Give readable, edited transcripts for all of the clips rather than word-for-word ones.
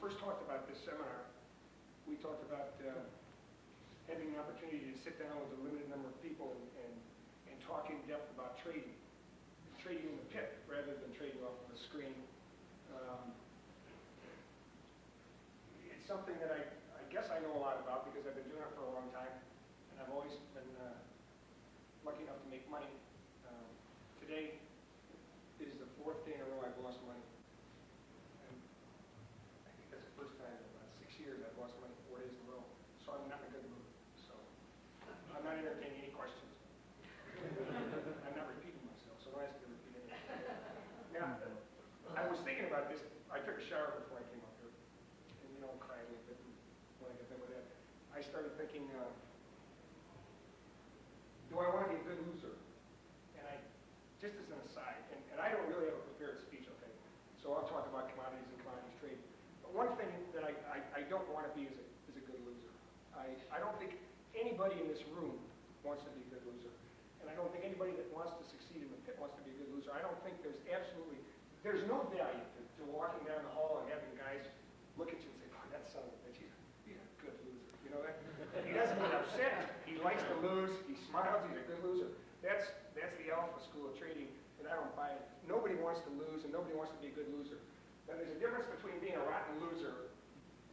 first talked about this seminar, we talked about having the opportunity to sit down with a limited number of people and talk in depth about trading. Trading in the pit rather than trading off of the screen. It's something that I guess I know a lot about because I've been doing it for a long time, and I've always been lucky enough to make money. Today is the 4th day in a row I've lost money. And I think that's the first time in about 6 years I've lost money 4 days in a row. So I'm not in a good mood. So I'm not entertaining any questions. I'm not repeating myself, so don't ask me to repeat anything. Now, I was thinking about this. I took a shower before I came up here, and you know, I cried a little bit. And when I got done with that, I started thinking, do I want to be a good loser? And I, just as an aside, and I don't really have a prepared speech, okay? So I'll talk about commodities and commodities trade. But one thing that I don't want to be is a good loser. I don't think anybody in this room wants to be a good loser. And I don't think anybody that wants to succeed in the pit wants to be a good loser. I don't think there's no value to walking down the hall and having guys look at you and say, oh, that son of a bitch, he's a good loser. You know that? He doesn't get upset. He likes to lose. He smiles. He's a good loser. That's the alpha school of trading, and I don't buy it. Nobody wants to lose, and nobody wants to be a good loser. Now, there's a difference between being a rotten loser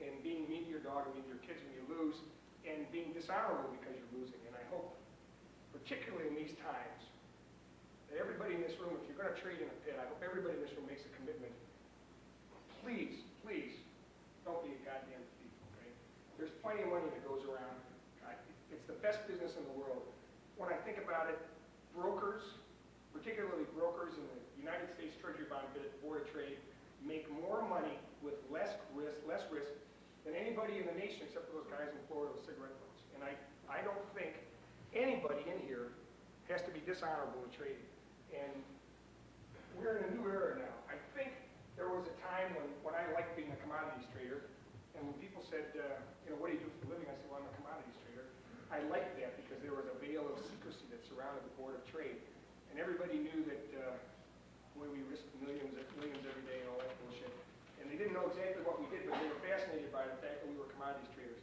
and being mean to your dog or mean to your kids when you lose, and being dishonorable because you're losing. And I hope, particularly in these times, that everybody in this room, if you're going to trade in a pit, I hope everybody in this room makes a commitment. Please, please, don't be a goddamn thief, okay? There's plenty of money that goes around. It's the best business in the world. When I think about it, brokers, particularly brokers in the United States Treasury Bond Board of Trade, make more money with less risk than anybody in the nation except for those guys in Florida with cigarette boats. And I don't think anybody in here has to be dishonorable in trading. And we're in a new era now. I think there was a time when I liked being a commodities trader, and when people said, you know, what do you do for a living? I said, well, I'm a commodities trader. I liked that because there was a veil of secrecy that surrounded the Board of Trade. And everybody knew that we risked millions every day and all that bullshit. And they didn't know exactly what we did, but they were fascinated by the fact that we were commodities traders.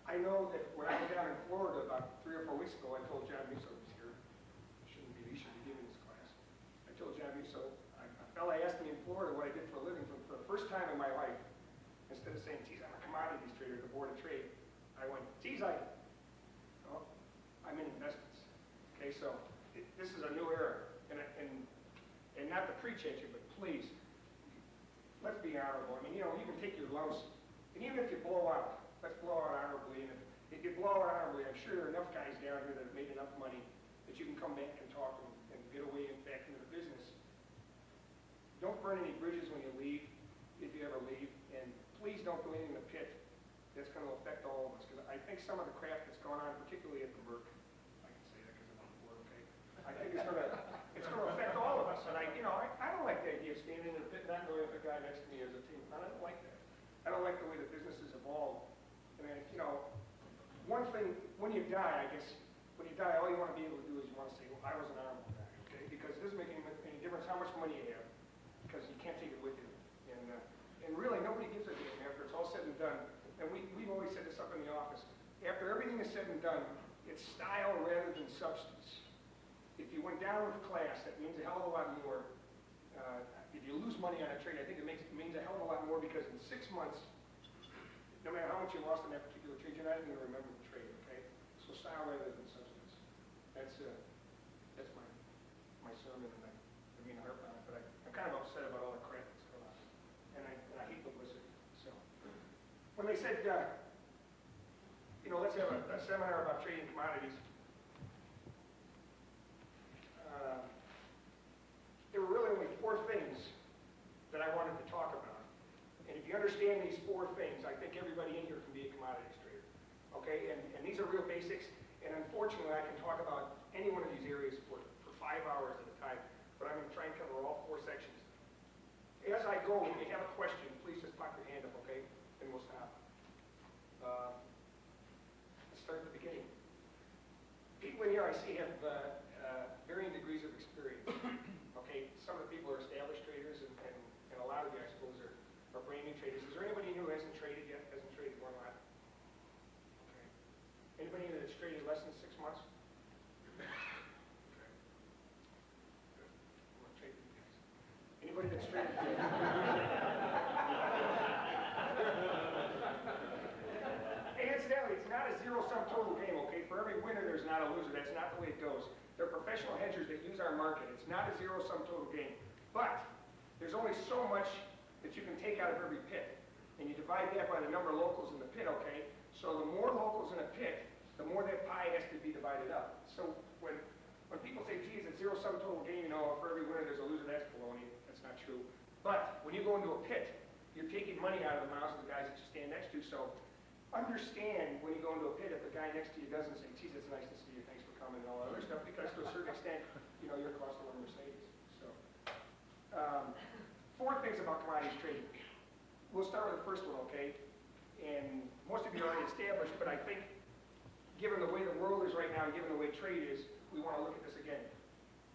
I know that when I was down in Florida about 3 or 4 weeks ago, I told John Musso, who's here, he should be giving this class. I told John Musso, a fella asked me in Florida what I did for a living for the first time in my life. Instead of saying, geez, I'm a commodities trader at the Board of Trade, I went, geez, I'm in investments. Okay, so this is a new era. And not to preach at you, but please, let's be honorable. I mean, you know, you can take your lumps, and even if you blow out, let's blow out honorably. And if you blow out honorably, I'm sure there are enough guys down here that have made enough money that you can come back and talk and get away and back into the business. Don't burn any bridges when you leave, if you ever leave, and please don't do anything in the pit that's going to affect all of us. Because I think some of the crap that's going on, particularly at the Merc, I can say that because I'm on the board, okay? I think it's going to affect all of us. And I don't like the idea of standing in a pit and not knowing if the guy next to me is a team. I don't like that. I don't like the way the business has evolved. I mean, you know, one thing, when you die, I guess, when you die, all you want to be able to do is you want to say, well, I was an honorable guy, okay? Because it doesn't make any difference how much money you have, because you can't take it with you. And really, nobody gives a damn after it's all said and done. And we've always said this up in the office. After everything is said and done, it's style rather than substance. If you went down with class, that means a hell of a lot more. If you lose money on a trade, I think it means a hell of a lot more because in 6 months, no matter how much you lost on that particular trade, you're not even going to remember the trade, okay? So style rather than substance. That's my sermon, and I mean harp on it, but I'm kind of upset about all the crap that's going on. And I hate publicity. So when they said, you know, let's have a seminar about trading commodities, there were really only 4 things that I wanted to talk about. And if you understand these 4 things, I think everybody in here can be a commodities trader. Okay, and these are real basics. And unfortunately, I can talk about any one of these areas for 5 hours at a time. But I'm going to try and cover all 4 sections. As I go, if you have a question, please just pop your hand up, okay? And we'll stop. Let's start at the beginning. People in here I see have varying degrees of experience. Okay, some of the people are established traders, and a lot of you, I suppose, are brand new traders. There's not a loser. That's not the way it goes. They're professional hedgers that use our market. It's not a zero-sum total game. But there's only so much that you can take out of every pit. And you divide that by the number of locals in the pit, okay? So the more locals in a pit, the more that pie has to be divided up. So when people say, geez, it's zero-sum total game, you know, for every winner there's a loser, that's baloney. That's not true. But when you go into a pit, you're taking money out of the mouths of the guys that you stand next to. So understand when you go into a pit if the guy next to you doesn't say, geez, it's nice to see you, thanks for coming and all that other stuff, because to a certain extent, you know, you're cost of a Mercedes. So, 4 things about commodities trading. We'll start with the first one, okay? And most of you are already established, but I think given the way the world is right now, given the way trade is, we want to look at this again.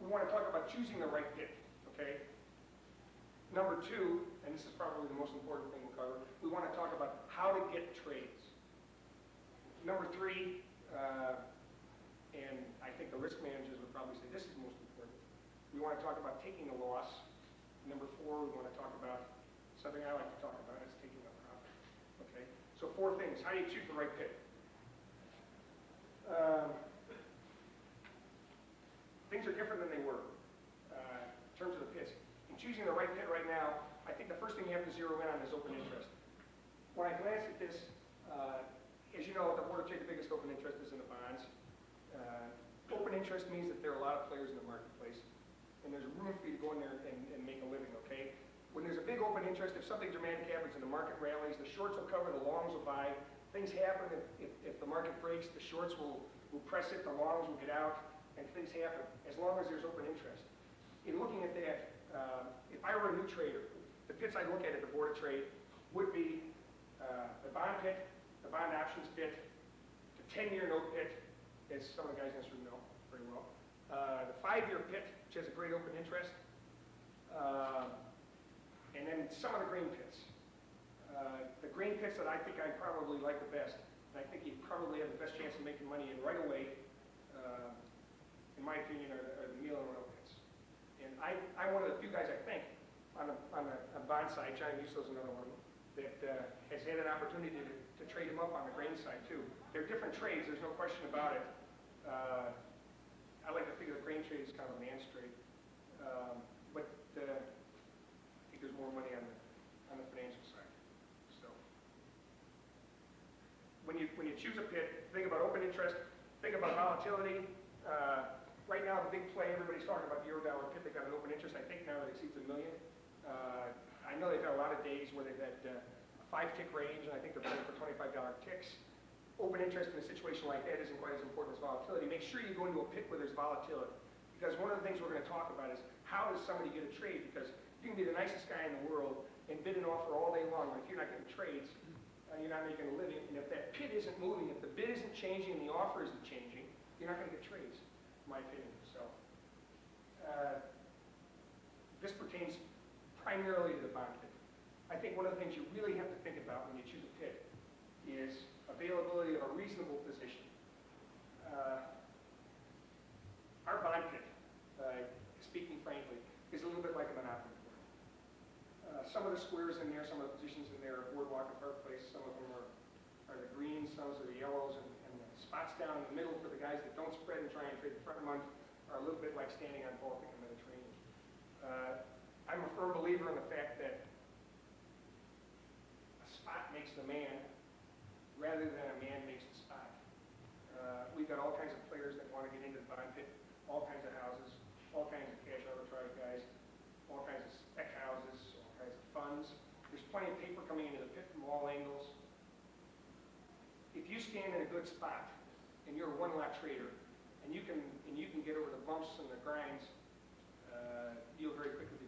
We want to talk about choosing the right pit, okay? Number 2, and this is probably the most important thing we'll cover, we want to talk about how to get trades. Number 3, and I think the risk managers would probably say this is most important, we want to talk about taking a loss. Number 4, we want to talk about something I like to talk about, is taking a profit. Okay? So 4 things. How do you choose the right pit? Things are different than they were in terms of the pits. In choosing the right pit right now, I think the first thing you have to zero in on is open interest. When I glance at this, as you know, at the Board of Trade, the biggest open interest is in the bonds. Open interest means that there are a lot of players in the marketplace, and there's room for you to go in there and make a living, okay? When there's a big open interest, if something dramatic happens and the market rallies, the shorts will cover, the longs will buy. Things happen. If the market breaks, the shorts will press it, the longs will get out, and things happen, as long as there's open interest. In looking at that, if I were a new trader, the pits I'd look at the Board of Trade would be the bond pit, the bond options pit, the 10-year note pit, as some of the guys in this room know very well, the 5-year pit, which has a great open interest, and then some of the green pits. The green pits that I think I probably like the best, and I think you probably have the best chance of making money in right away, in my opinion, are the meal and oil pits. And I'm one of the few guys, I think, on the bond side, Johnny Musso's another one, that has had an opportunity to trade them up on the grain side too. They're different trades, there's no question about it. I like to think of the grain trade as kind of a man's trade. But I think there's more money on the financial side. So when you choose a pit, think about open interest, think about volatility. Right now, the big play, everybody's talking about the Eurodollar pit. They've got an open interest, I think, now that exceeds $1 million. I know they've had a lot of days where they've had a 5-tick range, and I think they're playing for $25 ticks. Open interest in a situation like that isn't quite as important as volatility. Make sure you go into a pit where there's volatility. Because one of the things we're going to talk about is how does somebody get a trade? Because you can be the nicest guy in the world and bid and offer all day long, but if you're not getting trades, you're not making a living. And if that pit isn't moving, if the bid isn't changing and the offer isn't changing, you're not going to get trades, in my opinion. So this pertains primarily to the bond pit. I think one of the things you really have to think about when you choose a pit is availability of a reasonable position. Our bond pit, speaking frankly, is a little bit like a monopoly board. Some of the squares in there, some of the positions in there are Boardwalk and Park Place. Some of them are the greens, some are the yellows, and the spots down in the middle for the guys that don't spread and try and trade the front month are a little bit like standing on Baltic and Mediterranean. I'm a firm believer in the fact that a spot makes the man rather than a man makes the spot. We've got all kinds of players that want to get into the bond pit, all kinds of houses, all kinds of cash arbitrage guys, all kinds of spec houses, all kinds of funds. There's plenty of paper coming into the pit from all angles. If you stand in a good spot and you're a one-lot trader and you can get over the bumps and the grinds, you'll very quickly